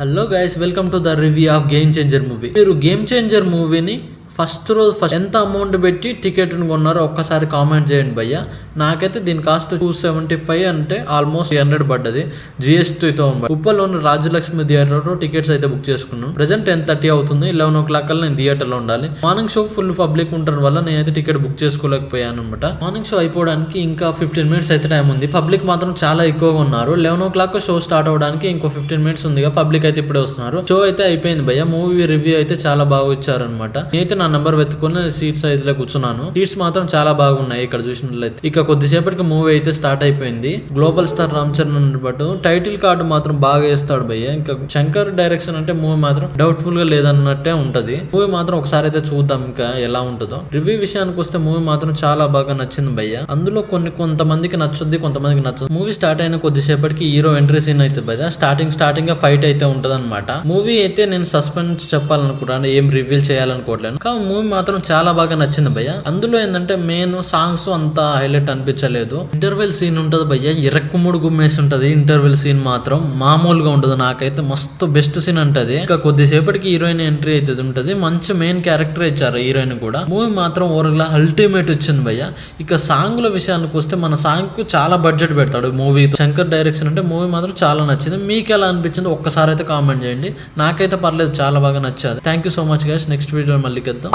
Hello guys, welcome to the review of game changer movie. మీరు game changer మూవీని first ఎంత amount పెట్టి టికెట్ను కొన్నారో ఒక్కసారి కామెంట్ చేయండి భయ్య. నాకైతే దీని కాస్ట్ 275 అంటే ఆల్మోస్ట్ 300 పడ్డది జిఎస్టీతో. ఉప్పల్లోని రాజలక్ష్మి థియేటర్లో టికెట్స్ అయితే బుక్ చేసుకున్నాను. ప్రెసెంట్ 10:30 అవుతుంది. 11 o'clock కల్లా నేను థియేటర్లో ఉండాలి. మార్నింగ్ షో ఫుల్ పబ్లిక్ ఉండడం వల్ల నేనైతే టికెట్ బుక్ చేసుకోలేకపోయాను అనమాట. మార్నింగ్ షో అయిపోవడానికి ఇంకా 15 minutes అయితే టైం ఉంది. పబ్లిక్ మాత్రం చాలా ఎక్కువగా ఉన్నారు. 11 o'clock షో స్టార్ట్ అవడానికి ఇంకో 15 minutes ఉంది. పబ్లిక్ అయితే ఇప్పుడే వస్తున్నారు. షో అయితే అయిపోయింది భయ్య. మూవీ రివ్యూ అయితే చాలా బాగా ఇచ్చారనమాట. నేనైతే నా నెంబర్ వెతుకుని సీట్స్ అయితే కూర్చున్నాను. సీట్స్ మాత్రం చాలా బాగున్నాయి ఇక్కడ చూసినట్లయితే. ఇక కొద్దిసేపటికి మూవీ అయితే స్టార్ట్ అయిపోయింది. Global star Ram Charan but title card మాత్రం బాగా వేస్తాడు భయ్య. ఇంకా శంకర్ డైరెక్షన్ అంటే మూవీ మాత్రం డౌట్ఫుల్ గా లేదన్నట్టే ఉంటది. మూవీ మాత్రం ఒకసారి అయితే చూద్దాం ఇంకా ఎలా ఉంటుందో. రివ్యూ విషయానికి వస్తే మూవీ మాత్రం చాలా బాగా నచ్చింది భయ్య. అందులో కొంతమందికి నచ్చుద్ది, కొంతమందికి నచ్చదు. మూవీ స్టార్ట్ అయిన కొద్దిసేపటికి హీరో ఎంట్రీ సీన్ అయితే భయ్య. స్టార్టింగ్ గా ఫైట్ అయితే ఉంటది అనమాట. మూవీ అయితే నేను సస్పెన్స్ చెప్పాలనుకుంటాను, ఏం రివీల్ చేయాలనుకోవట్లేదు. కానీ మూవీ మాత్రం చాలా బాగా నచ్చింది భయ్య. అందులో ఏంటంటే మెయిన్ సాంగ్స్ అంత హైలైట్ అనిపించలేదు. ఇంటర్వెల్ సీన్ ఉంటది భయ్య, ఇరక్కుముడు గుమ్మేసి ఉంటది. ఇంటర్వెల్ సీన్ మాత్రం మామూలుగా ఉంటది. నాకైతే మస్తు బెస్ట్ సీన్ అంటది. ఇంకా కొద్దిసేపటికి హీరోయిన్ ఎంట్రీ అయితే ఉంటది. మంచి మెయిన్ క్యారెక్టర్ ఇచ్చారు హీరోయిన్ కూడా. మూవీ మాత్రం ఓవరాల్ అల్టిమేట్ వచ్చింది భయ్య. ఇక సాంగ్ల విషయానికి వస్తే మన సాంగ్ కు చాలా బడ్జెట్ పెడతాడు మూవీ. శంకర్ డైరెక్షన్ అంటే మూవీ మాత్రం చాలా నచ్చింది. మీకు ఎలా అనిపించింది ఒక్కసారి అయితే కామెంట్ చేయండి. నాకైతే పర్లేదు, చాలా బాగా నచ్చాది. Thank you so much guys. Next video మళ్ళీ కలుద్దాం.